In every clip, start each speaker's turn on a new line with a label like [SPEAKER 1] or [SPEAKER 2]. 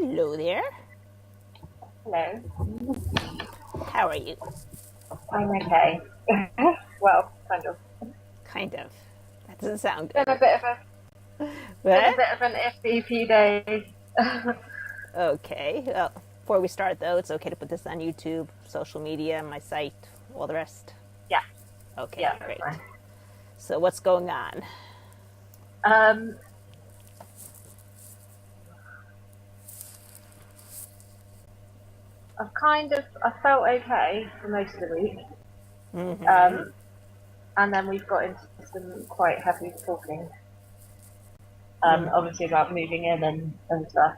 [SPEAKER 1] Hello there.
[SPEAKER 2] Hello.
[SPEAKER 1] How are you?
[SPEAKER 2] I'm okay. Well, kind of.
[SPEAKER 1] Kind of. That doesn't sound
[SPEAKER 2] Been
[SPEAKER 1] good.
[SPEAKER 2] a
[SPEAKER 1] What?
[SPEAKER 2] bit of an iffy few days.
[SPEAKER 1] Okay. Well, before we start, though, it's okay to put this on YouTube, social media, my site, all the rest.
[SPEAKER 2] Yeah,
[SPEAKER 1] Okay,
[SPEAKER 2] yeah, that's
[SPEAKER 1] great.
[SPEAKER 2] fine.
[SPEAKER 1] So, what's going on?
[SPEAKER 2] Um, I felt okay for most of the week.
[SPEAKER 1] Mm-hmm.
[SPEAKER 2] Um, and then we've got into some quite heavy talking. Obviously about moving in and stuff.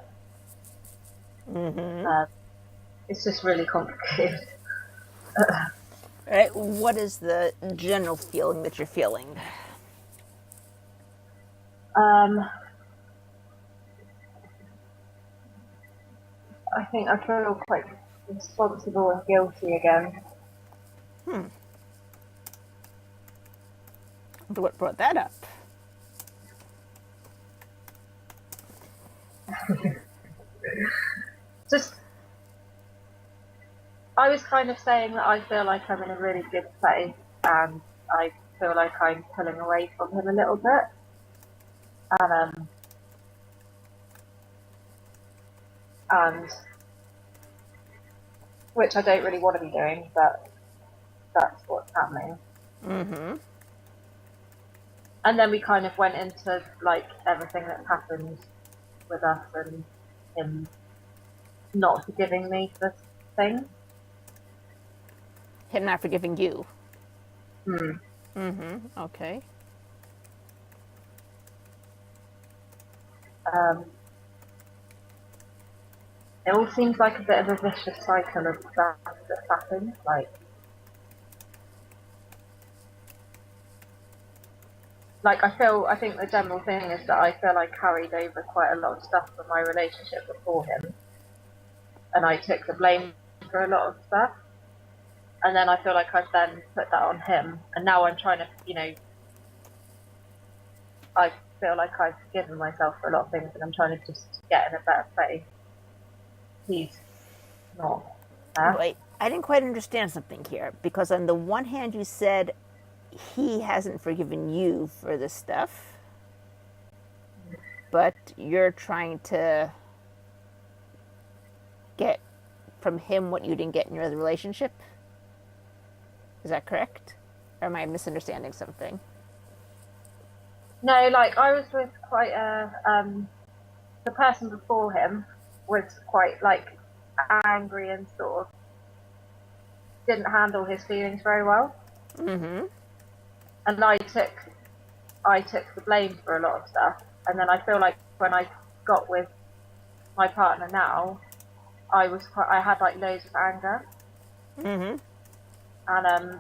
[SPEAKER 1] Mm-hmm.
[SPEAKER 2] Uh, it's just really complicated.
[SPEAKER 1] All right. What is the general feeling that you're feeling?
[SPEAKER 2] Um, I think I feel quite responsible and guilty again.
[SPEAKER 1] What brought that up?
[SPEAKER 2] Just I was kind of saying that I feel like I'm in a really good place and I feel like I'm pulling away from him a little bit. And and which I don't really want to be doing, but that's what's happening.
[SPEAKER 1] Mm-hmm.
[SPEAKER 2] And then we kind of went into like everything that's happened with us and him not forgiving me for things.
[SPEAKER 1] Him not forgiving you.
[SPEAKER 2] Hmm.
[SPEAKER 1] Mm-hmm. Okay.
[SPEAKER 2] Um, it all seems like a bit of a vicious cycle of stuff that's happened. Like I think the general thing is that I feel I carried over quite a lot of stuff from my relationship before him, and I took the blame for a lot of stuff. And then I feel like I've then put that on him, and now I'm trying to, I feel like I've forgiven myself for a lot of things, and I'm trying to just get in a better place. He's not there.
[SPEAKER 1] Wait, I didn't quite understand something here because on the one hand you said he hasn't forgiven you for this stuff, but you're trying to get from him what you didn't get in your other relationship. Is that correct? Or am I misunderstanding something?
[SPEAKER 2] No, like I was with quite the person before him was quite like angry and sort of didn't handle his feelings very well.
[SPEAKER 1] Mm-hmm.
[SPEAKER 2] And I took the blame for a lot of stuff. And then I feel like when I got with my partner now, I had like loads of anger,
[SPEAKER 1] Mm-hmm.
[SPEAKER 2] and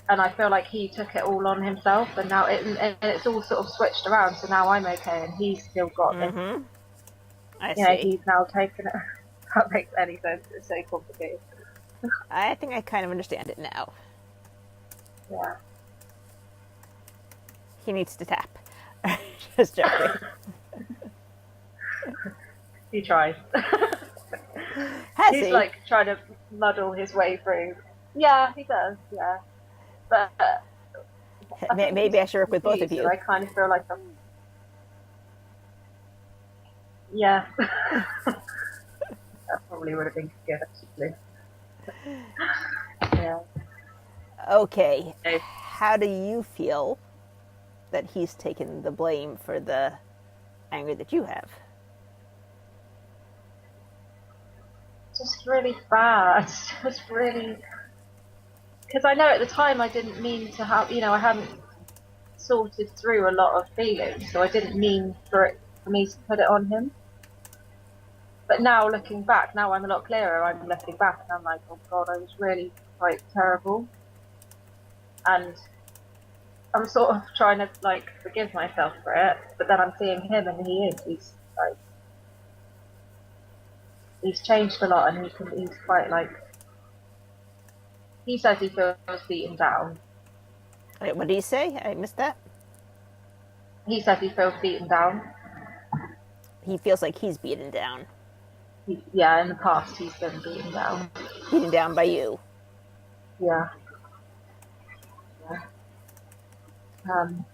[SPEAKER 2] and I feel like he took it all on himself, and now it's all sort of switched around. So now I'm okay, and he's still got this.
[SPEAKER 1] Mm-hmm. I see.
[SPEAKER 2] He's now taken it. That makes any sense. It's so complicated.
[SPEAKER 1] I think I kind of understand it now.
[SPEAKER 2] Yeah.
[SPEAKER 1] He needs to tap. Just joking.
[SPEAKER 2] He tries.
[SPEAKER 1] Has
[SPEAKER 2] He's
[SPEAKER 1] he?
[SPEAKER 2] like trying to muddle his way through. Yeah, he does. Yeah, but I think he's
[SPEAKER 1] Maybe I should work with both of
[SPEAKER 2] confused, and
[SPEAKER 1] you.
[SPEAKER 2] I kind of feel like yeah, that probably would have been good actually. Yeah.
[SPEAKER 1] Okay.
[SPEAKER 2] So,
[SPEAKER 1] How do you feel that he's taken the blame for the anger that you have?
[SPEAKER 2] just really bad. Just really because I know at the time I didn't mean to have. I hadn't sorted through a lot of feelings, so I didn't mean for me to put it on him. But now looking back, now I'm a lot clearer. I'm looking back and I'm like, oh god, I was really quite terrible. And I'm sort of trying to like forgive myself for it, but then I'm seeing him and he's changed a lot and he's quite like he says he feels beaten down.
[SPEAKER 1] Wait, what did he say? I missed that.
[SPEAKER 2] He says he feels beaten down.
[SPEAKER 1] He feels like he's beaten down.
[SPEAKER 2] Yeah, in the past he's been beaten down.
[SPEAKER 1] Beaten down by you.
[SPEAKER 2] Yeah. Yeah. Um,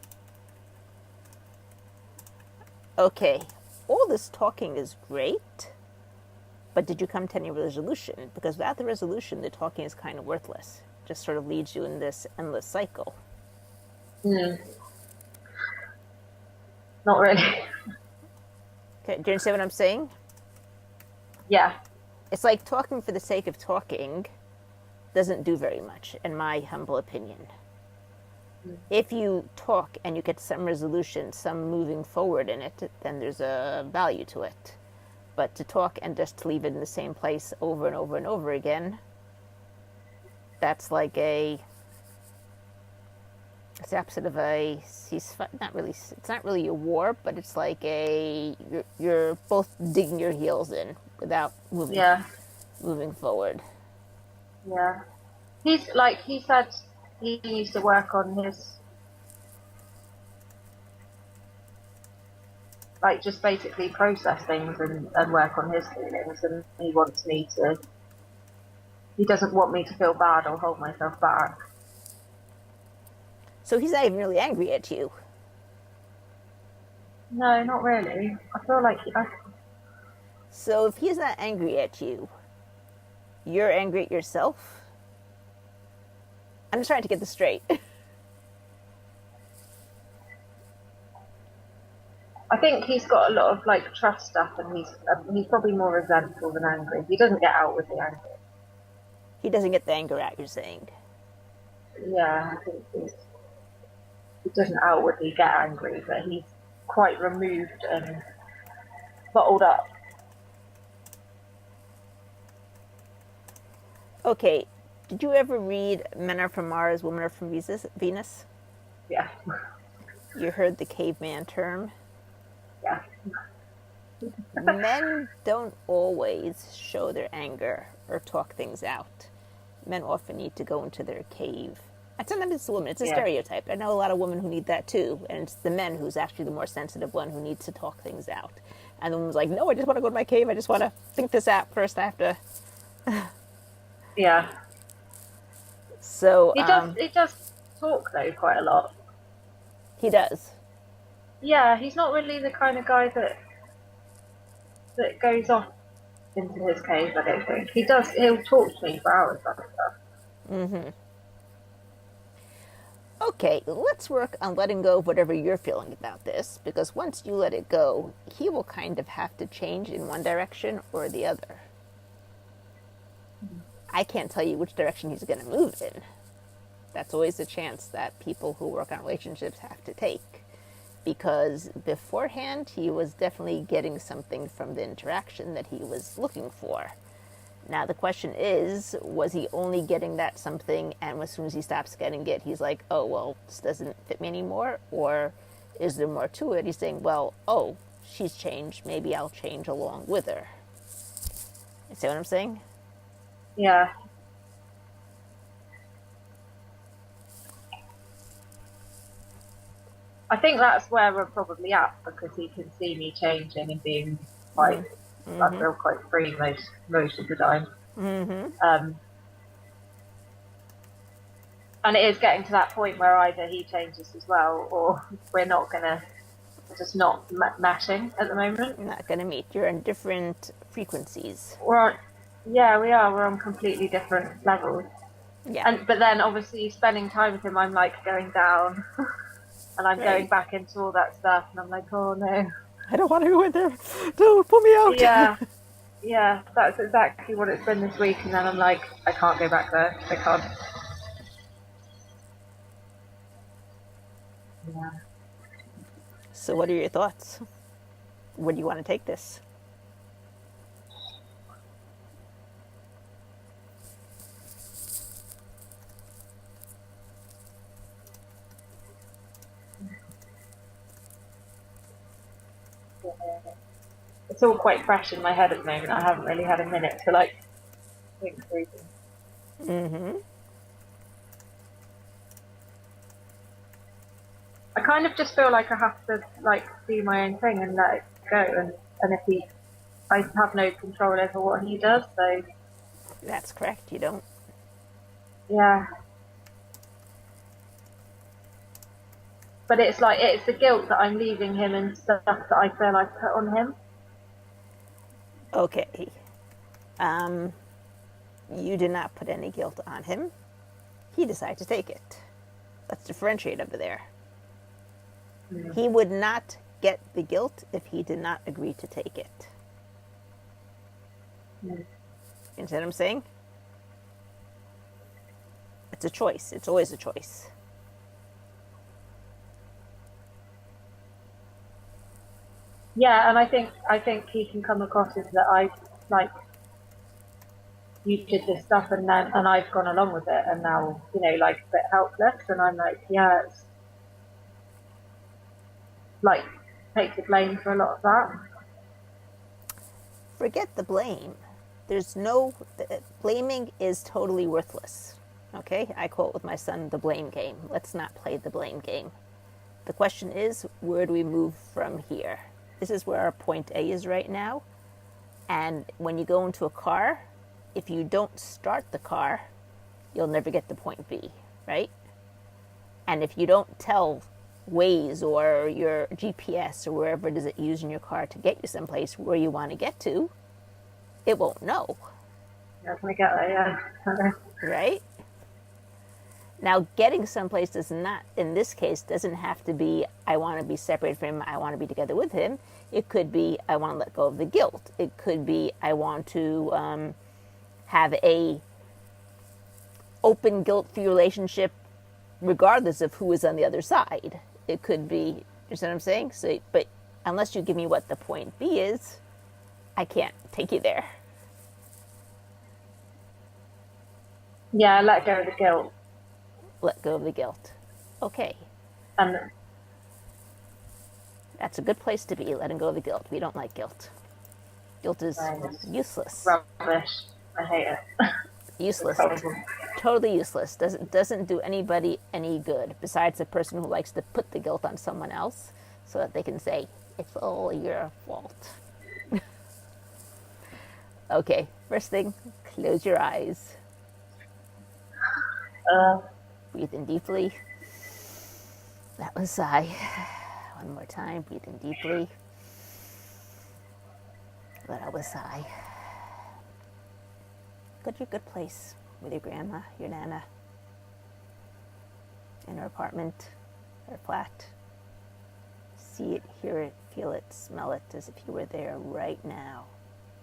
[SPEAKER 1] Okay, all this talking is great, but did you come to any resolution? Because without the resolution, the talking is kind of worthless. Just sort of leads you in this endless cycle.
[SPEAKER 2] mm, not really.
[SPEAKER 1] Okay, do you understand what I'm saying?
[SPEAKER 2] Yeah.
[SPEAKER 1] It's like talking for the sake of talking doesn't do very much, in my humble opinion.
[SPEAKER 2] Mm.
[SPEAKER 1] If you talk and you get some resolution, some moving forward in it, then there's a value to it. But to talk and just to leave it in the same place over and over and over again, that's like it's the opposite of a ceasefire. Not really. It's not really a war, but it's like you're both digging your heels in without
[SPEAKER 2] Yeah.
[SPEAKER 1] moving forward.
[SPEAKER 2] Yeah. He's like he said he needs to work on his like just basically process things and work on his feelings and he doesn't want me to feel bad or hold myself back.
[SPEAKER 1] So he's not even really angry at you.
[SPEAKER 2] No, not really. I feel like
[SPEAKER 1] So if he's not angry at you, you're angry at yourself. I'm just trying to get this straight.
[SPEAKER 2] I think he's got a lot of like trust stuff and he's probably more resentful than angry. He doesn't get out with the anger.
[SPEAKER 1] He doesn't get the anger out, you're saying.
[SPEAKER 2] Yeah, I think he doesn't outwardly get angry, but he's quite removed and bottled up.
[SPEAKER 1] Okay, did you ever read Men Are From Mars, Women Are From Venus?
[SPEAKER 2] Yeah,
[SPEAKER 1] You heard the caveman term.
[SPEAKER 2] yeah,
[SPEAKER 1] Men don't always show their anger or talk things out. Men often need to go into their cave. And sometimes it's the women. It's a
[SPEAKER 2] yeah,
[SPEAKER 1] stereotype. I know a lot of women who need that too. And it's the men who's actually the more sensitive one who needs to talk things out. And the woman's like, no, I just want to go to my cave. I just want to think this out first. I have to.
[SPEAKER 2] yeah.
[SPEAKER 1] So
[SPEAKER 2] He does talk though quite a lot.
[SPEAKER 1] he does.
[SPEAKER 2] Yeah, he's not really the kind of guy that goes off into his cave. I don't think he does. He'll talk to me for hours about stuff.
[SPEAKER 1] Okay, let's work on letting go of whatever you're feeling about this, because once you let it go, he will kind of have to change in one direction or the other. I can't tell you which direction he's going to move in. That's always a chance that people who work on relationships have to take. Because beforehand, he was definitely getting something from the interaction that he was looking for. Now, the question is, was he only getting that something, and as soon as he stops getting it, he's like, oh, well, this doesn't fit me anymore? Or is there more to it? He's saying, well, oh, she's changed. Maybe I'll change along with her. You see what I'm saying?
[SPEAKER 2] Yeah. I think that's where we're probably at because he can see me changing and being quite, I feel quite free most of the time. And it is getting to that point where either he changes as well or we're not gonna, just not matching at the moment.
[SPEAKER 1] Not going to meet. You're on different frequencies.
[SPEAKER 2] Yeah, we are. We're on completely different levels.
[SPEAKER 1] Yeah.
[SPEAKER 2] But then obviously spending time with him, I'm like going down. And I'm going back into all that stuff, and I'm like, oh no.
[SPEAKER 1] I don't want to go in there. Don't pull me out.
[SPEAKER 2] Yeah, that's exactly what it's been this week. And then I'm like, I can't go back there. I can't. Yeah.
[SPEAKER 1] So, what are your thoughts? Where do you want to take this?
[SPEAKER 2] It's all quite fresh in my head at the moment. I haven't really had a minute to like think through things. I kind of just feel like I have to like do my own thing and let it go and and I have no control over what he does. So
[SPEAKER 1] That's correct. You don't.
[SPEAKER 2] yeah, but it's like it's the guilt that I'm leaving him and stuff that I feel I put on him.
[SPEAKER 1] Okay. You did not put any guilt on him. He decided to take it. Let's differentiate over there. He would not get the guilt if he did not agree to take it. You understand what I'm saying? It's a choice. It's always a choice.
[SPEAKER 2] Yeah, and I think he can come across as that I like you did this stuff and I've gone along with it and now like a bit helpless and I'm like yeah it's like take the blame for a lot of that.
[SPEAKER 1] Forget the blame. There's no blaming is totally worthless. Okay? I quote with my son the blame game. Let's not play the blame game. The question is, where do we move from here? This is where our point A is right now. And when you go into a car, if you don't start the car, you'll never get to point B, right? And if you don't tell Waze or your GPS or wherever it is that you use in your car to get you someplace where you want to get to, it won't know.
[SPEAKER 2] Yeah, I get that, yeah.
[SPEAKER 1] Right? Now, getting someplace does not, in this case, doesn't have to be, I want to be separated from him, I want to be together with him. It could be, I want to let go of the guilt. It could be, I want to have a open, guilt-free relationship regardless of who is on the other side. It could be, you understand what I'm saying? So, but unless you give me what the point B is, I can't take you there.
[SPEAKER 2] Yeah, let go of the guilt.
[SPEAKER 1] Let go of the guilt. Okay.
[SPEAKER 2] And
[SPEAKER 1] that's a good place to be, letting go of the guilt. We don't like guilt. Guilt is useless.
[SPEAKER 2] Rubbish. I hate it.
[SPEAKER 1] Useless. Totally useless. Doesn't do anybody any good besides the person who likes to put the guilt on someone else so that they can say, it's all your fault. Okay, first thing, close your eyes. Breathe in deeply. That was a sigh. One more time, breathe in deeply. Let out a sigh. Go to a good place with your grandma, your nana, in her apartment, her flat. See it, hear it, feel it, smell it as if you were there right now,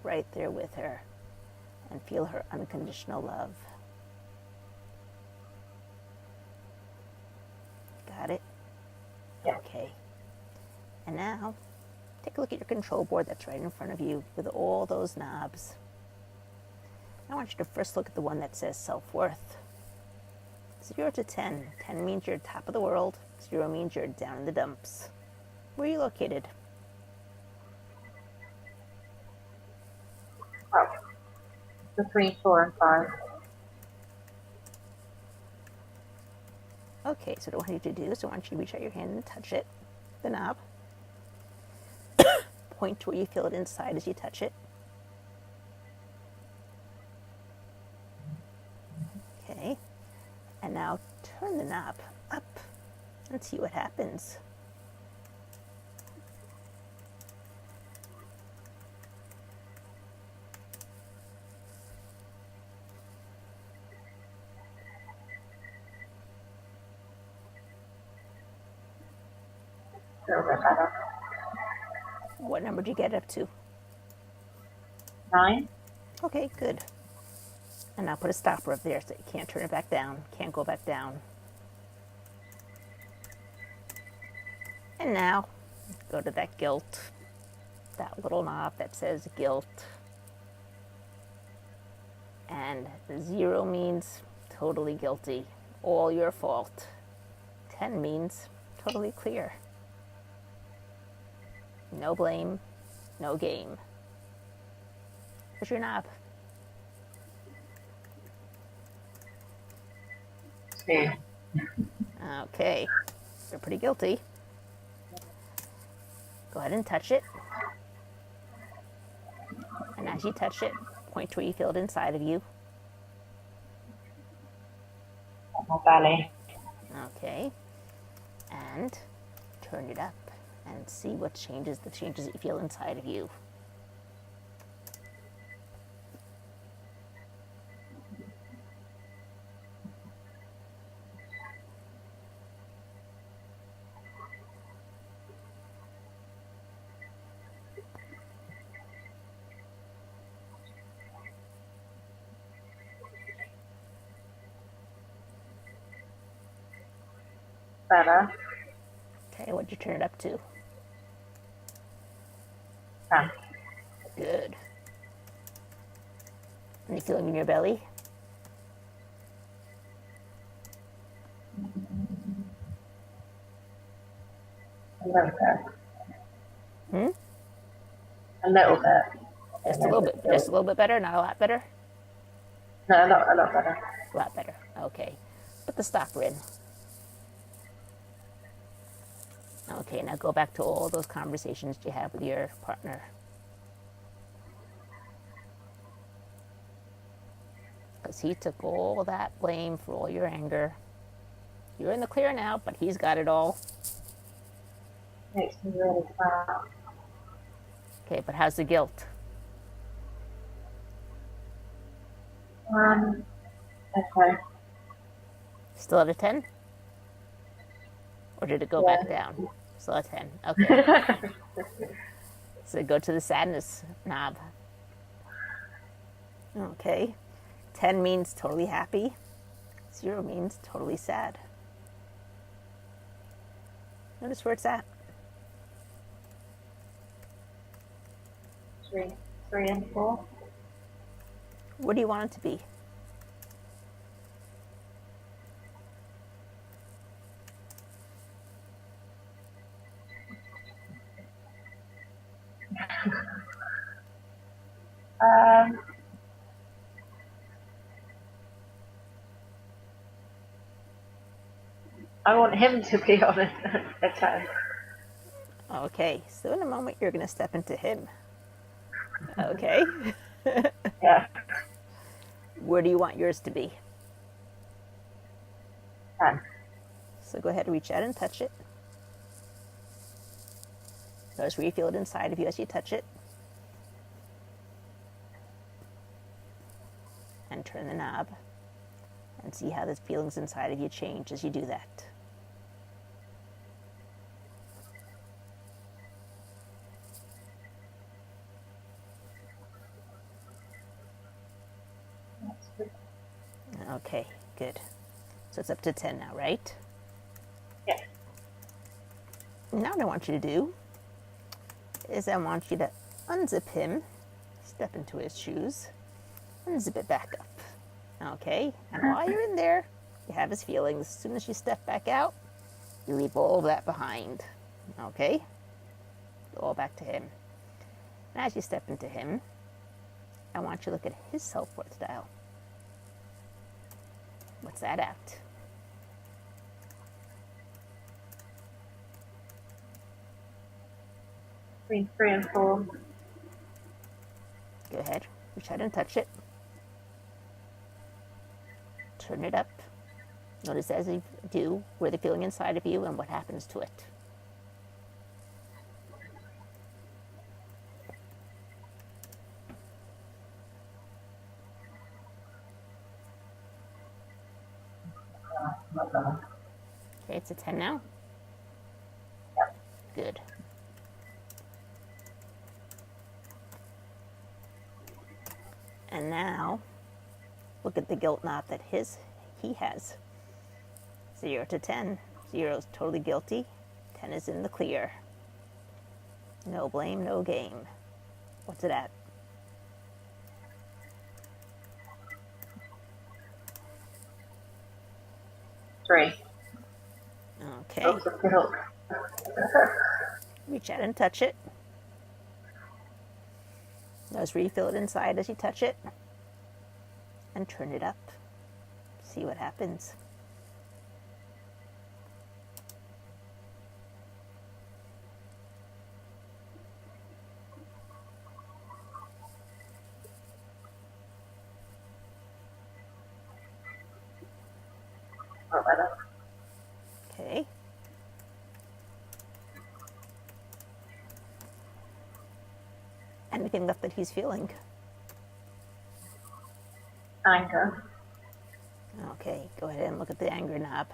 [SPEAKER 1] right there with her, and feel her unconditional love. Got it?
[SPEAKER 2] Yeah.
[SPEAKER 1] Okay. And now, take a look at your control board that's right in front of you with all those knobs. I want you to first look at the one that says self-worth. 0 to 10. 10 means you're top of the world. 0 means you're down in the dumps. Where are you located?
[SPEAKER 2] Oh, between 4 and 5.
[SPEAKER 1] Okay, so what I want you to do is I want you to reach out your hand and touch it, the knob. Point to where you feel it inside as you touch it. Okay, and now turn the knob up and see what happens.
[SPEAKER 2] A little bit better.
[SPEAKER 1] What number did you get up to?
[SPEAKER 2] 9.
[SPEAKER 1] Okay, good. And now put a stopper up there so you can't turn it back down, can't go back down. And now, go to that guilt, that little knob that says guilt. And 0 means totally guilty, all your fault. 10 means totally clear. No blame, no game. Where's your knob?
[SPEAKER 2] 2.
[SPEAKER 1] Okay, you're pretty guilty. Go ahead and touch it. And as you touch it, point to where you feel it inside of you.
[SPEAKER 2] My belly.
[SPEAKER 1] Okay. And turn it up and see what changes, the changes that you feel inside of you.
[SPEAKER 2] Better.
[SPEAKER 1] Okay, what'd you turn it up to?
[SPEAKER 2] 10.
[SPEAKER 1] Good. Any feeling in your belly?
[SPEAKER 2] A little bit.
[SPEAKER 1] Hmm?
[SPEAKER 2] A little bit.
[SPEAKER 1] Just a little bit. Just a little bit better, not a lot better?
[SPEAKER 2] No, a lot better.
[SPEAKER 1] A lot better. Okay. Put the stopper in. Okay, now go back to all those conversations you had with your partner. Because he took all that blame for all your anger. You're in the clear now, but he's got it all.
[SPEAKER 2] Makes me really sad.
[SPEAKER 1] Okay, but how's the guilt?
[SPEAKER 2] Okay.
[SPEAKER 1] Still at a 10? Or did it go back
[SPEAKER 2] Yeah.
[SPEAKER 1] down? Still at 10. Okay. So go to the sadness knob. Okay. 10 means totally happy. 0 means totally sad. Notice where it's at.
[SPEAKER 2] 3 and 4.
[SPEAKER 1] What do you want it to be?
[SPEAKER 2] I want him to be on a 10.
[SPEAKER 1] Okay, so in a moment you're going to step into him. Okay.
[SPEAKER 2] Yeah.
[SPEAKER 1] Where do you want yours to be?
[SPEAKER 2] 10.
[SPEAKER 1] So go ahead and reach out and touch it. Notice where you feel it inside of you as you touch it. And turn the knob. And see how the feelings inside of you change as you do that. Okay, good. So it's up to 10 now, right?
[SPEAKER 2] Yeah.
[SPEAKER 1] Now what I want you to do is I want you to unzip him, step into his shoes, unzip it back up. Okay, and while you're in there, you have his feelings. As soon as you step back out, you leave all of that behind. Okay? Go all back to him. And as you step into him, I want you to look at his self-worth dial. What's that at?
[SPEAKER 2] Between 3 and 4.
[SPEAKER 1] Go ahead, reach out and touch it. Turn it up. Notice as you do where the feeling inside of you and what happens to it. Okay, it's a 10 now. Good. And now, look at the guilt knob that he has. 0 to 10. 0 is totally guilty. 10 is in the clear. No blame, no game. What's it at?
[SPEAKER 2] 3.
[SPEAKER 1] Okay.
[SPEAKER 2] Lots of guilt.
[SPEAKER 1] Reach out and touch it. Notice where you feel it inside as you touch it. And turn it up. See what happens.
[SPEAKER 2] felt better.
[SPEAKER 1] Okay. Anything left that he's feeling?
[SPEAKER 2] Anger.
[SPEAKER 1] Okay, go ahead and look at the anger knob.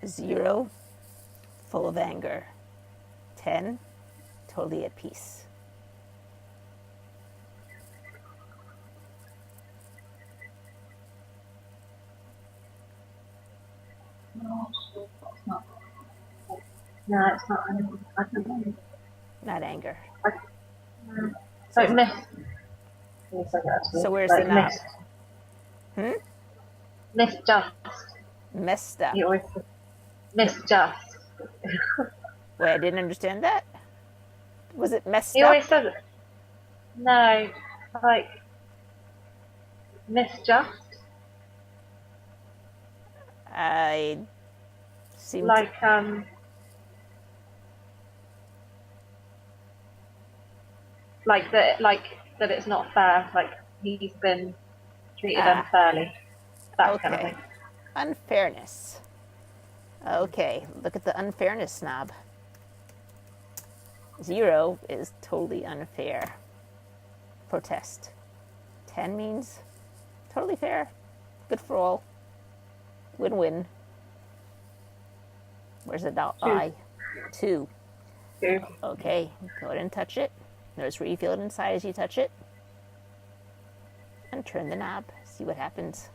[SPEAKER 1] 0, full of anger. 10, totally at peace.
[SPEAKER 2] No, it's not anything. I don't know.
[SPEAKER 1] Not anger.
[SPEAKER 2] Like
[SPEAKER 1] So,
[SPEAKER 2] mist. Yes, I got to.
[SPEAKER 1] so where's the
[SPEAKER 2] Like
[SPEAKER 1] knob?
[SPEAKER 2] mist. Misjust.
[SPEAKER 1] Messed up.
[SPEAKER 2] He always says misjust.
[SPEAKER 1] Wait, I didn't understand that. Was it messed
[SPEAKER 2] He
[SPEAKER 1] up?
[SPEAKER 2] always says it. No, like misjust.
[SPEAKER 1] I seem to.
[SPEAKER 2] Like like that it's not fair. Like he's been treated
[SPEAKER 1] Ah,
[SPEAKER 2] unfairly. That kind of
[SPEAKER 1] okay.
[SPEAKER 2] thing.
[SPEAKER 1] Unfairness. Okay, look at the unfairness knob. 0 is totally unfair. Protest. 10 means totally fair. Good for all. Win-win. Where's the I? 2.
[SPEAKER 2] Two.
[SPEAKER 1] Okay, go ahead and touch it. Notice where you feel it inside as you touch it. And turn the knob. See what happens.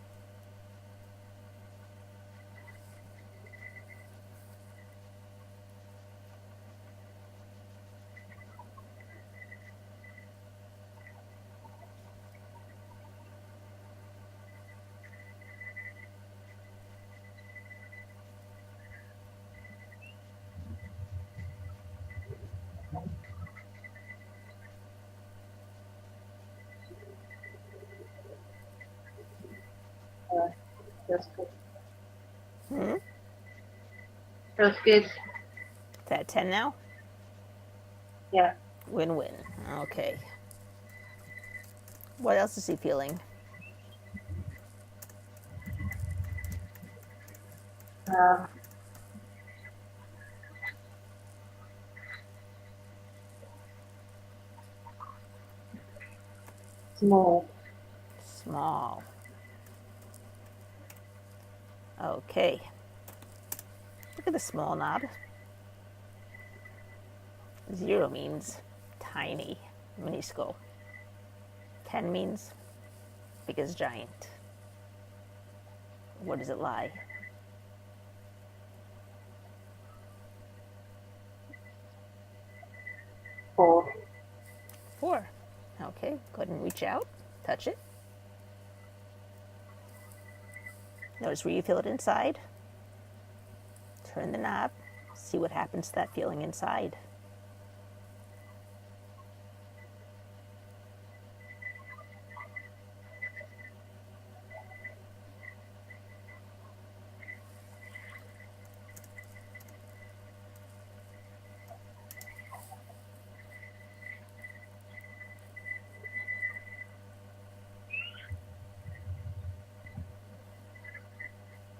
[SPEAKER 2] Feels good.
[SPEAKER 1] Hmm?
[SPEAKER 2] Feels good.
[SPEAKER 1] Is that 10 now?
[SPEAKER 2] Yeah.
[SPEAKER 1] Win-win. Okay. What else is he feeling?
[SPEAKER 2] Um, small.
[SPEAKER 1] Small. Okay. Look at the small knob. 0 means tiny, minuscule. 10 means big as giant. Where does it lie?
[SPEAKER 2] Four.
[SPEAKER 1] 4. Okay, go ahead and reach out, touch it. Notice where you feel it inside. Turn the knob, see what happens to that feeling inside.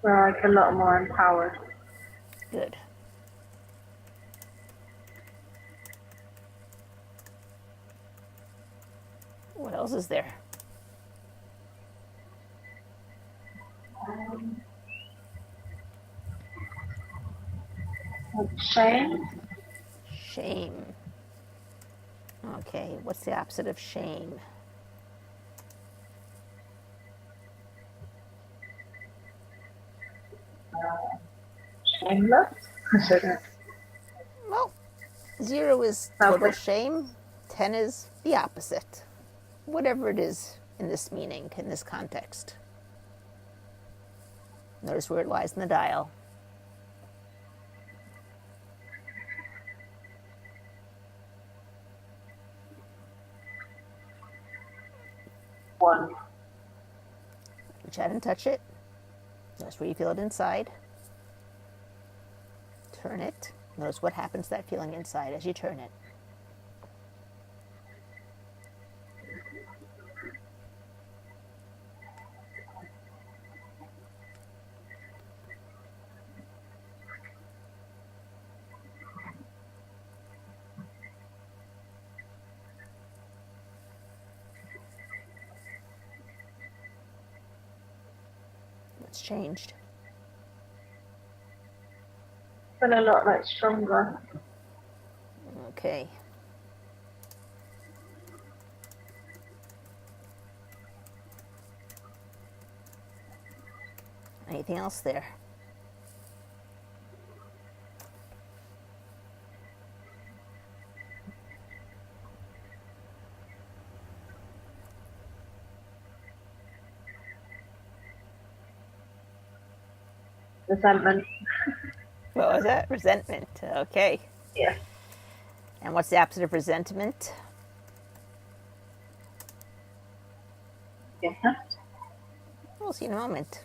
[SPEAKER 2] We're like a lot more empowered.
[SPEAKER 1] Good. What else is there?
[SPEAKER 2] Like shame.
[SPEAKER 1] Shame. Okay, what's the opposite of shame?
[SPEAKER 2] Shameless. I don't know.
[SPEAKER 1] Well, 0 is total shame, 10 is the opposite. Whatever it is in this meaning, in this context. Notice where it lies in the dial.
[SPEAKER 2] One.
[SPEAKER 1] Reach out and touch it. Notice where you feel it inside. Turn it. Notice what happens to that feeling inside as you turn it. changed?
[SPEAKER 2] Feel a lot like stronger.
[SPEAKER 1] Okay. Anything else there?
[SPEAKER 2] Resentment.
[SPEAKER 1] What was that? Resentment. Okay.
[SPEAKER 2] Yeah.
[SPEAKER 1] And what's the opposite of resentment?
[SPEAKER 2] Yeah.
[SPEAKER 1] We'll see in a moment.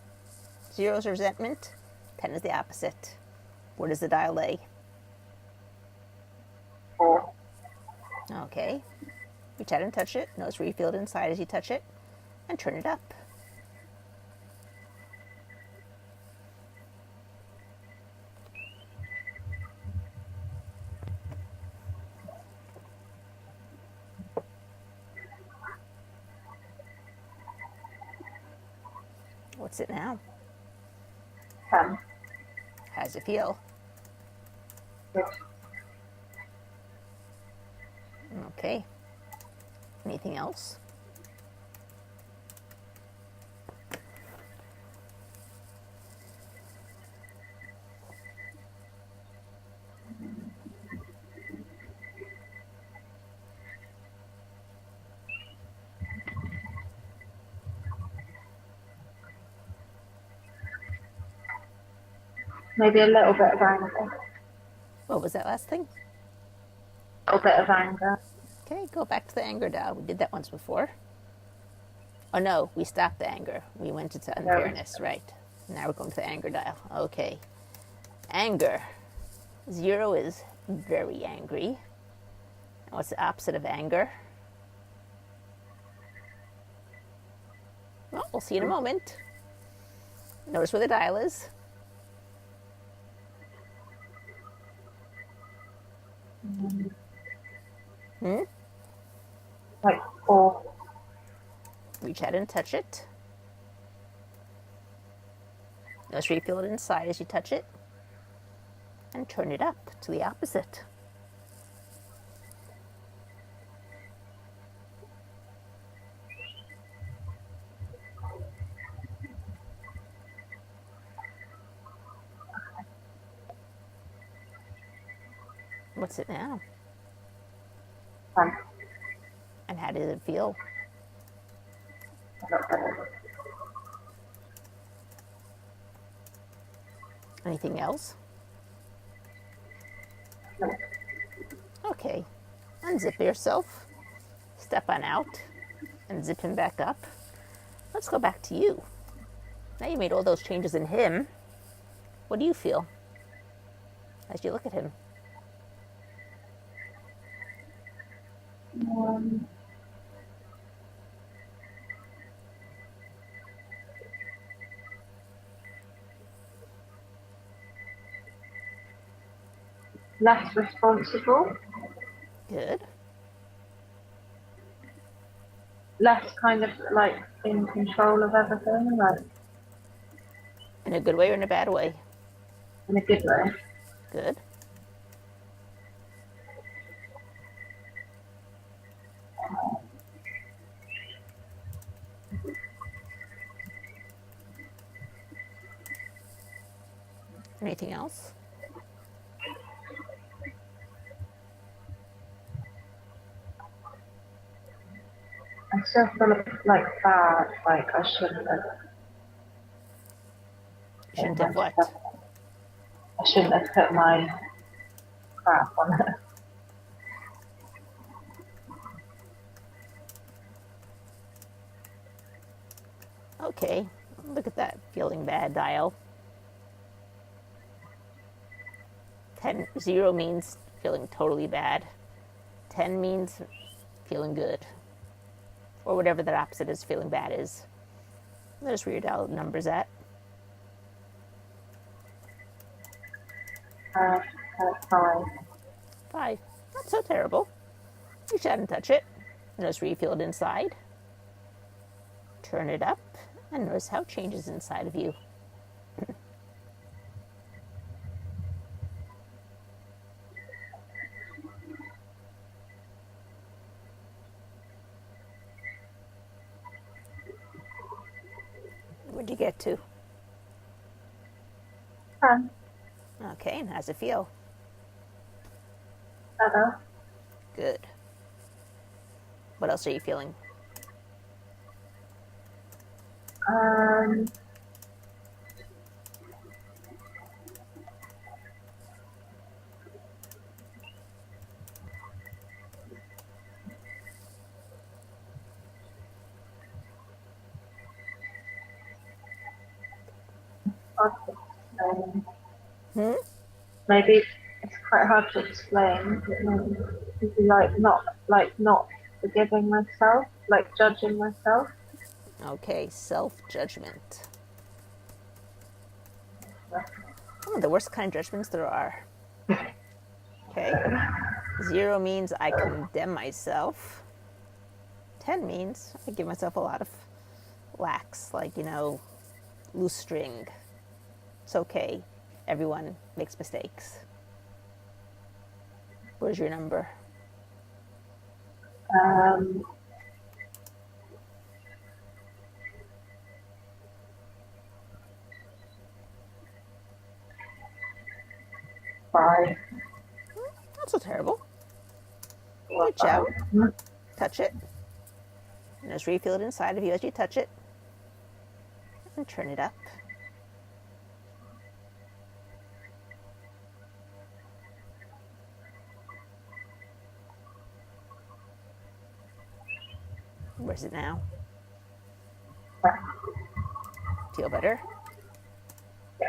[SPEAKER 1] 0 is resentment. 10 is the opposite. Where does the dial lay?
[SPEAKER 2] 4.
[SPEAKER 1] Okay. Reach out and touch it. Notice where you feel it inside as you touch it. And turn it up. What's it now?
[SPEAKER 2] 10.
[SPEAKER 1] How does it feel?
[SPEAKER 2] Good.
[SPEAKER 1] Okay. Anything else?
[SPEAKER 2] Maybe a little bit of anger.
[SPEAKER 1] What was that last thing?
[SPEAKER 2] A little bit of anger.
[SPEAKER 1] Okay, go back to the anger dial. We did that once before. Oh no, we stopped the anger. We went into unfairness, right. Now we're going to the anger dial. Okay. Anger. 0 is very angry. And what's the opposite of anger? Well, we'll see in a moment. Notice where the dial is.
[SPEAKER 2] Like 4.
[SPEAKER 1] Reach out and touch it. Notice where you feel it inside as you touch it. And turn it up to the opposite. What's it now?
[SPEAKER 2] 10.
[SPEAKER 1] And how does it feel?
[SPEAKER 2] A lot better.
[SPEAKER 1] Anything else?
[SPEAKER 2] No.
[SPEAKER 1] Okay. Unzip yourself. Step on out. And zip him back up. Let's go back to you. Now you made all those changes in him. What do you feel as you look at him?
[SPEAKER 2] Less responsible.
[SPEAKER 1] Good.
[SPEAKER 2] Less kind of like in control of everything. Like
[SPEAKER 1] In a good way or in a bad way?
[SPEAKER 2] in a good way.
[SPEAKER 1] Good. Anything else?
[SPEAKER 2] I still feel like bad. Like I shouldn't have.
[SPEAKER 1] You shouldn't have what?
[SPEAKER 2] I shouldn't have put my crap on it.
[SPEAKER 1] Okay. Look at that feeling bad dial. 0 means feeling totally bad. 10 means feeling good. Or whatever that opposite is feeling bad is. Notice where your dial number's at.
[SPEAKER 2] 5.
[SPEAKER 1] 5. Not so terrible. Reach out and touch it. Notice where you feel it inside. Turn it up and notice how it changes inside of you. Where'd you get to? Okay, and how's it feel?
[SPEAKER 2] Better.
[SPEAKER 1] Good. What else are you feeling?
[SPEAKER 2] Hard to explain.
[SPEAKER 1] Hmm?
[SPEAKER 2] Maybe it's quite hard to explain. Maybe not forgiving myself, like judging myself.
[SPEAKER 1] Okay, self-judgment. One of the worst kind of judgments there are. Okay? 0 means I condemn myself. 10 means I give myself a lot of lax, like, loose string. It's okay. Everyone makes mistakes. Where's your number?
[SPEAKER 2] Um, 5.
[SPEAKER 1] Not so terrible.
[SPEAKER 2] Or
[SPEAKER 1] Reach
[SPEAKER 2] 5.
[SPEAKER 1] out, touch it, and just refeel it inside of you as you touch it, and turn it up. Where's it now? Feel better?
[SPEAKER 2] Yeah.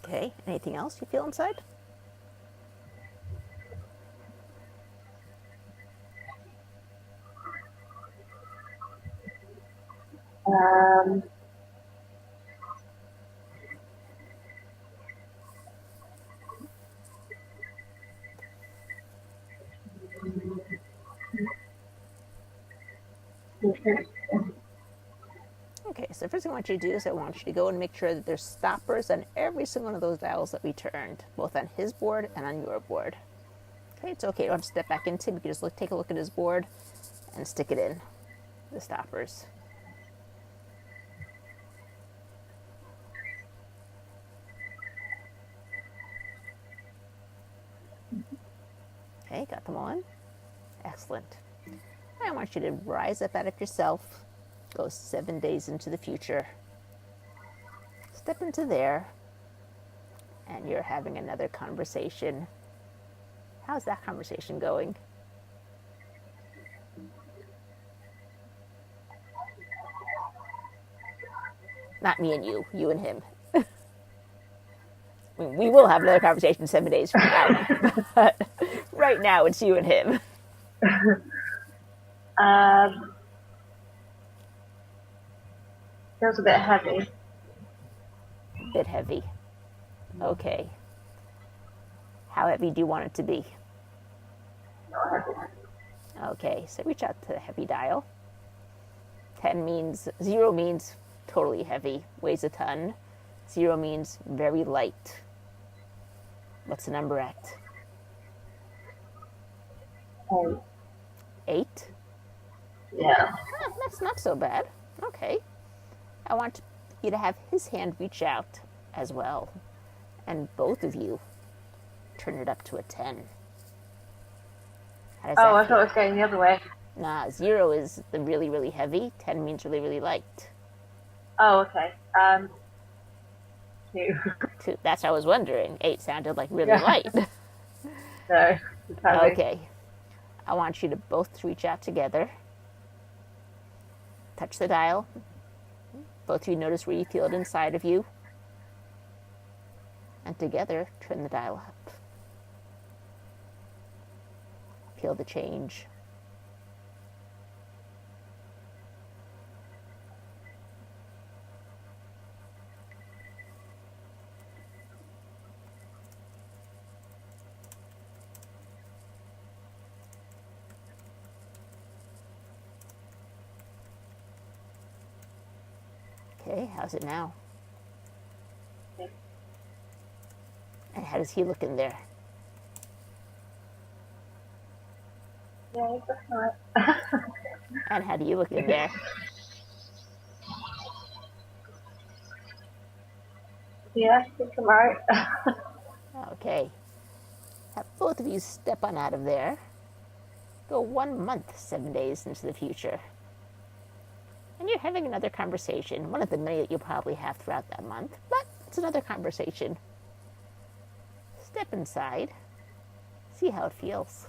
[SPEAKER 1] Okay, anything else you feel inside?
[SPEAKER 2] Um,
[SPEAKER 1] Okay, so the first thing I want you to do is I want you to go and make sure that there's stoppers on every single one of those dials that we turned, both on his board and on your board. Okay, it's okay. You don't have to step back into him. You can just take a look at his board and stick it in, the stoppers. Okay, got them all in? Excellent. I want you to rise up out of yourself, go 7 days into the future, step into there, and you're having another conversation. How's that conversation going? Not me and you and him. I mean, we will have another conversation 7 days from now, but right now it's you and him.
[SPEAKER 2] um, feels a bit heavy.
[SPEAKER 1] Bit heavy. Okay. How heavy do you want it to be?
[SPEAKER 2] Not heavy.
[SPEAKER 1] Okay, so reach out to the heavy dial. 0 means totally heavy, weighs a ton. 0 means very light. What's the number at?
[SPEAKER 2] 8.
[SPEAKER 1] 8?
[SPEAKER 2] Yeah.
[SPEAKER 1] That's not so bad. Okay. I want you to have his hand reach out as well. And both of you turn it up to a 10. How does
[SPEAKER 2] Oh,
[SPEAKER 1] that
[SPEAKER 2] I
[SPEAKER 1] feel?
[SPEAKER 2] thought it was going the other way.
[SPEAKER 1] Nah, 0 is the really, really heavy. 10 means really, really light.
[SPEAKER 2] Oh, okay. 2.
[SPEAKER 1] 2. That's what I was wondering. 8 sounded like really
[SPEAKER 2] Yeah.
[SPEAKER 1] light.
[SPEAKER 2] No, it's heavy.
[SPEAKER 1] Okay. I want you to both reach out together. Touch the dial. Both of you notice where you feel it inside of you. And together, turn the dial up. Feel the change. Okay, how's it now?
[SPEAKER 2] Okay.
[SPEAKER 1] And how does he look in there?
[SPEAKER 2] Yeah, he's looking alright.
[SPEAKER 1] And how do you look in there?
[SPEAKER 2] Yeah, I think I'm right.
[SPEAKER 1] Okay. Have both of you step on out of there. Go 1 month, 7 days into the future. And you're having another conversation, one of the many that you'll probably have throughout that month, but it's another conversation. Step inside, see how it feels.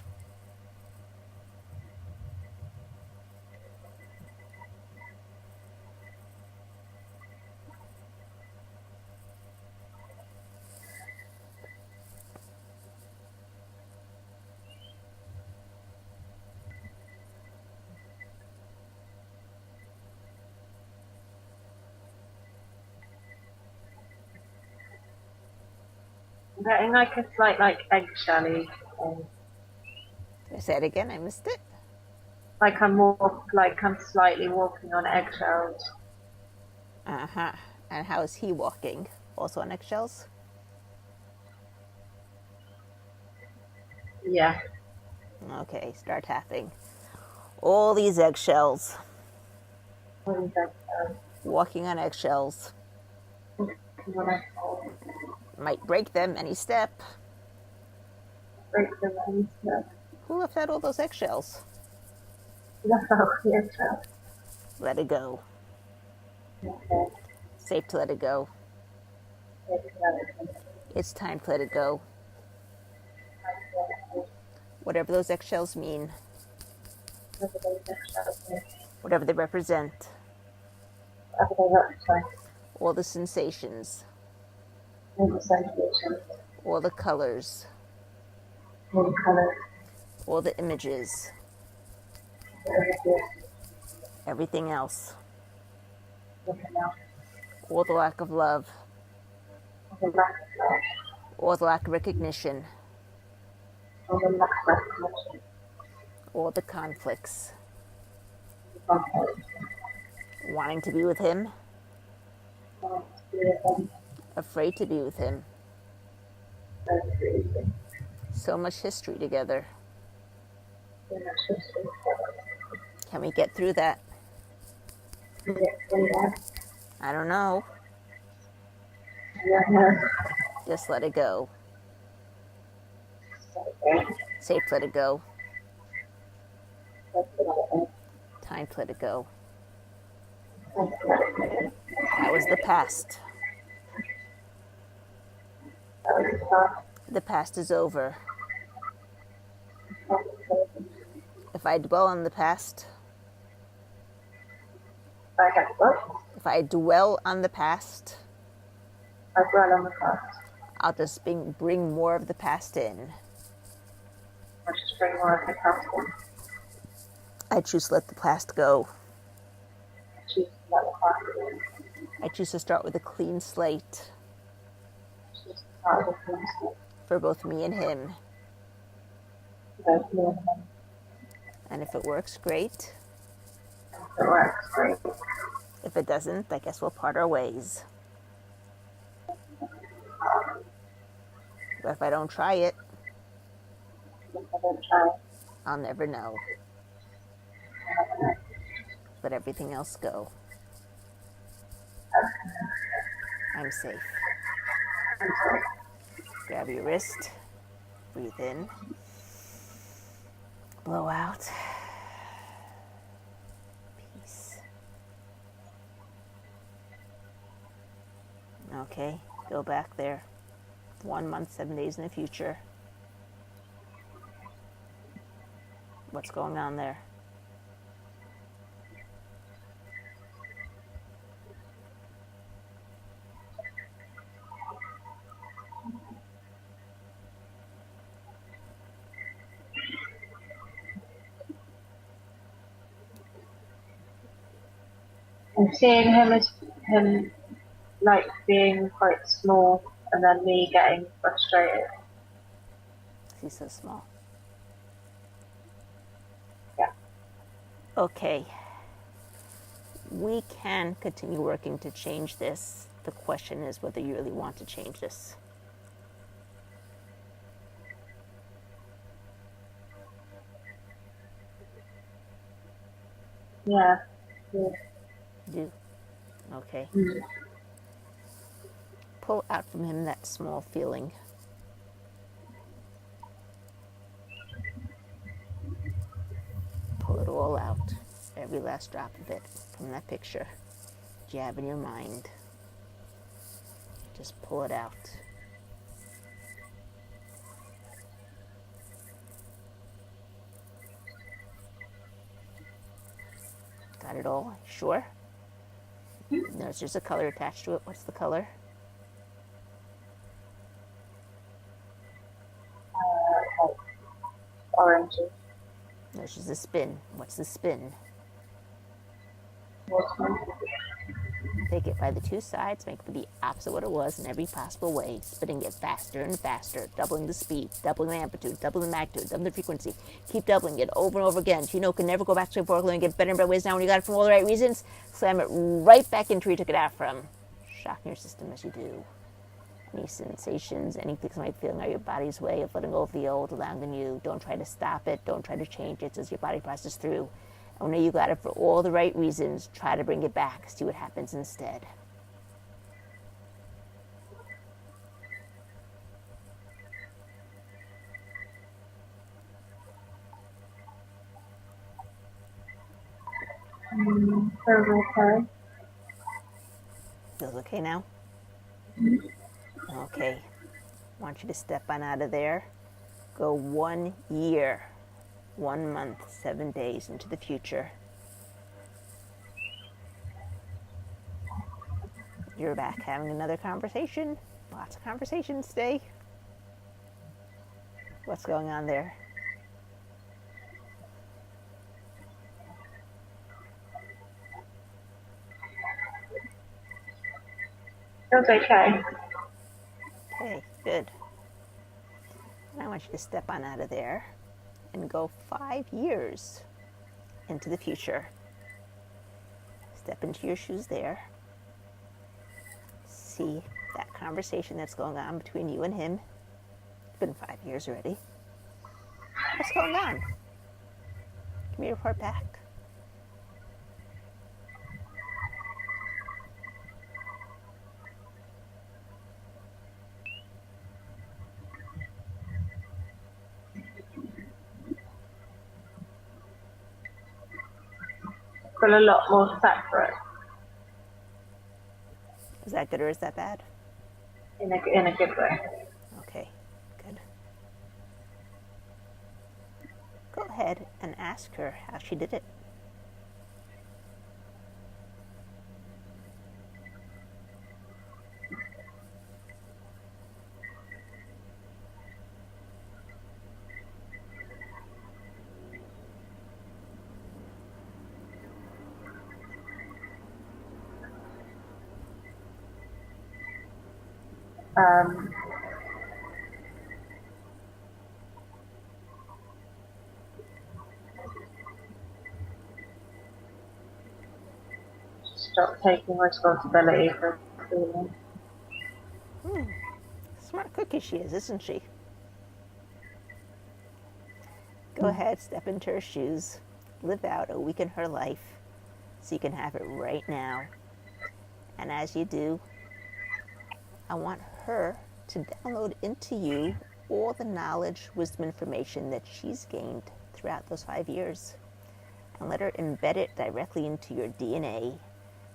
[SPEAKER 2] I'm getting like a slight like eggshelly thing.
[SPEAKER 1] Did I say it again? I missed it.
[SPEAKER 2] Like I'm slightly walking on eggshells.
[SPEAKER 1] Uh-huh. And how is he walking? Also on eggshells?
[SPEAKER 2] Yeah.
[SPEAKER 1] Okay, start tapping. All these eggshells.
[SPEAKER 2] What is eggshells?
[SPEAKER 1] Walking on eggshells.
[SPEAKER 2] When I fall,
[SPEAKER 1] Might break them any step.
[SPEAKER 2] break the lens.
[SPEAKER 1] Who left out all those eggshells?
[SPEAKER 2] That's all the eggshells.
[SPEAKER 1] Let it go.
[SPEAKER 2] Okay.
[SPEAKER 1] Safe to let it go.
[SPEAKER 2] Take another one.
[SPEAKER 1] It's time to let it go. Whatever those eggshells mean,
[SPEAKER 2] Whatever those eggshells are.
[SPEAKER 1] whatever they represent,
[SPEAKER 2] Whatever they represent.
[SPEAKER 1] all the sensations,
[SPEAKER 2] All the sensations.
[SPEAKER 1] all the colors,
[SPEAKER 2] All the colours.
[SPEAKER 1] all the images,
[SPEAKER 2] Everything.
[SPEAKER 1] everything else,
[SPEAKER 2] Nothing else.
[SPEAKER 1] all the lack of love,
[SPEAKER 2] All the lack of love.
[SPEAKER 1] all the lack of recognition,
[SPEAKER 2] All the lack of recognition.
[SPEAKER 1] all the conflicts,
[SPEAKER 2] The conflict.
[SPEAKER 1] wanting to be with him,
[SPEAKER 2] Want to be with them.
[SPEAKER 1] afraid to be with him,
[SPEAKER 2] Very freezing.
[SPEAKER 1] so much history together.
[SPEAKER 2] So much history.
[SPEAKER 1] Can we get through that?
[SPEAKER 2] To get through that.
[SPEAKER 1] I don't know.
[SPEAKER 2] Yeah, no.
[SPEAKER 1] Just let it go.
[SPEAKER 2] Okay.
[SPEAKER 1] Safe to let it go.
[SPEAKER 2] That's what
[SPEAKER 1] Time to let it go.
[SPEAKER 2] I think.
[SPEAKER 1] That was the past.
[SPEAKER 2] That was the past.
[SPEAKER 1] The past is over.
[SPEAKER 2] That was the
[SPEAKER 1] If I dwell on the past,
[SPEAKER 2] I had what?
[SPEAKER 1] if I dwell on the past,
[SPEAKER 2] I dwell on the past.
[SPEAKER 1] I'll just bring more of the past in.
[SPEAKER 2] I just bring more of the past in.
[SPEAKER 1] I choose to let the past go.
[SPEAKER 2] I choose to let the past in.
[SPEAKER 1] I choose to start with a clean slate
[SPEAKER 2] I choose to start with things that
[SPEAKER 1] for both me and him.
[SPEAKER 2] both me and him.
[SPEAKER 1] And if it works, great.
[SPEAKER 2] If it works, great.
[SPEAKER 1] If it doesn't, I guess we'll part our ways. But if I don't try it,
[SPEAKER 2] If I don't try,
[SPEAKER 1] I'll never know. Let everything else go. I'm safe.
[SPEAKER 2] I'm sorry.
[SPEAKER 1] Grab your wrist. Breathe in. Blow out. Peace. Okay, go back there. 1 month, 7 days in the future. What's going on there?
[SPEAKER 2] I'm seeing him as him like being quite small, and then me getting frustrated.
[SPEAKER 1] He's so small.
[SPEAKER 2] Yeah.
[SPEAKER 1] Okay. We can continue working to change this. The question is whether you really want to change this.
[SPEAKER 2] Yeah. Yeah.
[SPEAKER 1] Do. Okay.
[SPEAKER 2] Mm.
[SPEAKER 1] Pull out from him that small feeling. Pull it all out. Every last drop of it from that picture that you have in your mind. Just pull it out. Got it all? Sure? Notice there's a color attached to it. What's the color?
[SPEAKER 2] Like oranges.
[SPEAKER 1] Notice there's a spin. What's the spin?
[SPEAKER 2] Watermelon.
[SPEAKER 1] Take it by the two sides, make it the opposite of what it was in every possible way, spinning it faster and faster, doubling the speed, doubling the amplitude, doubling the magnitude, doubling the frequency. Keep doubling it over and over again. So you know it can never go back to before and get better and better ways. Now when you got it from all the right reasons, slam it right back into where you took it out from. Shocking your system as you do. Any sensations, anything that might feel out your body's way of letting go of the old, allowing the new. Don't try to stop it. Don't try to change it as your body processes through. And when you got it for all the right reasons, try to bring it back. See what happens instead.
[SPEAKER 2] Okay.
[SPEAKER 1] Feels okay now? Okay. I want you to step on out of there. Go 1 year, 1 month, 7 days into the future. You're back having another conversation. Lots of conversations today. What's going on there?
[SPEAKER 2] Feels okay.
[SPEAKER 1] Okay, good. And I want you to step on out of there and go 5 years into the future. Step into your shoes there. See that conversation that's going on between you and him. It's been 5 years already. What's going on? Give me a report back.
[SPEAKER 2] Feel a lot more separate
[SPEAKER 1] Is that good or is that bad?
[SPEAKER 2] in a good way.
[SPEAKER 1] Okay, good. Go ahead and ask her how she did it.
[SPEAKER 2] Um, Stop taking responsibility for feeling.
[SPEAKER 1] Smart cookie she is, isn't she? Go ahead, step into her shoes, live out a week in her life so you can have it right now. And as you do, I want her to download into you all the knowledge, wisdom, information that she's gained throughout those 5 years. And let her embed it directly into your DNA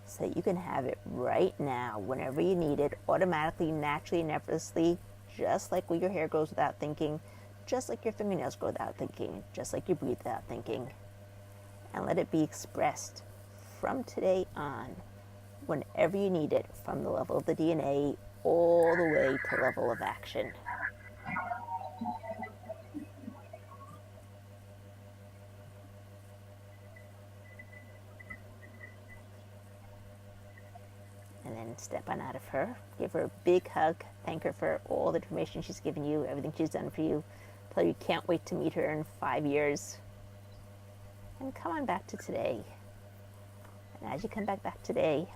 [SPEAKER 1] so that you can have it right now, whenever you need it, automatically, naturally, and effortlessly, just like your hair grows without thinking, just like your fingernails grow without thinking, just like you breathe without thinking. And let it be expressed from today on, whenever you need it, from the level of the DNA all the way to level of action. And then step on out of her, give her a big hug, thank her for all the information she's given you, everything she's done for you. Tell her you can't wait to meet her in 5 years. And come on back to today. And as you come back today,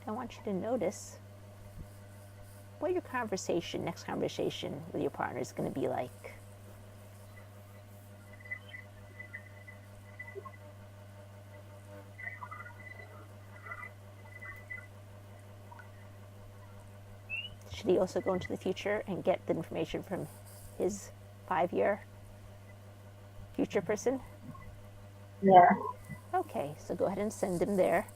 [SPEAKER 1] I want you to notice what your next conversation with your partner is going to be like. should he also go into the future and get the information from his 5-year future person?
[SPEAKER 2] Yeah.
[SPEAKER 1] Okay, so go ahead and send him there.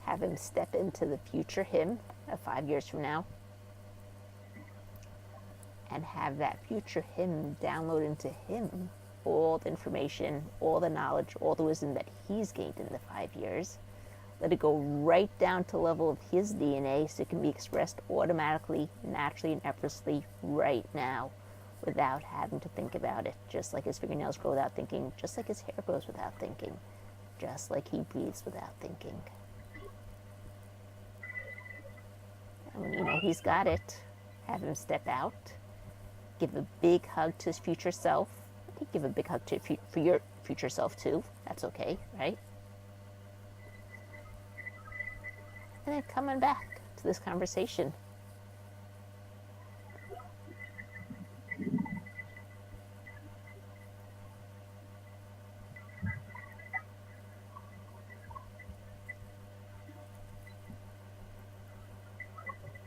[SPEAKER 1] Have him step into the future him of 5 years from now. And have that future him download into him all the information, all the knowledge, all the wisdom that he's gained in the 5 years. Let it go right down to the level of his DNA so it can be expressed automatically, naturally, and effortlessly right now without having to think about it. Just like his fingernails grow without thinking, just like his hair grows without thinking, just like he breathes without thinking. And when you know he's got it, have him step out, give a big hug to his future self. He'd give a big hug to for your future self too. That's okay, right? And then coming back to this conversation.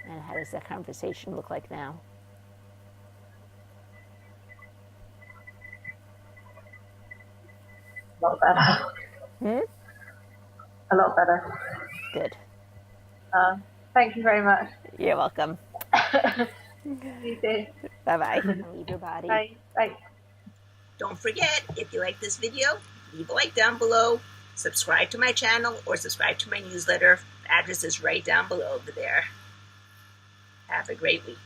[SPEAKER 1] And how does that conversation look like now?
[SPEAKER 2] A lot better. A lot better.
[SPEAKER 1] Good.
[SPEAKER 2] Thank you very much.
[SPEAKER 1] You're welcome.
[SPEAKER 2] You too.
[SPEAKER 1] Bye-bye. Leave your body.
[SPEAKER 2] Bye. Bye.
[SPEAKER 3] Don't forget, if you like this video, leave a like down below, subscribe to my channel, or subscribe to my newsletter. The address is right down below over there. Have a great week.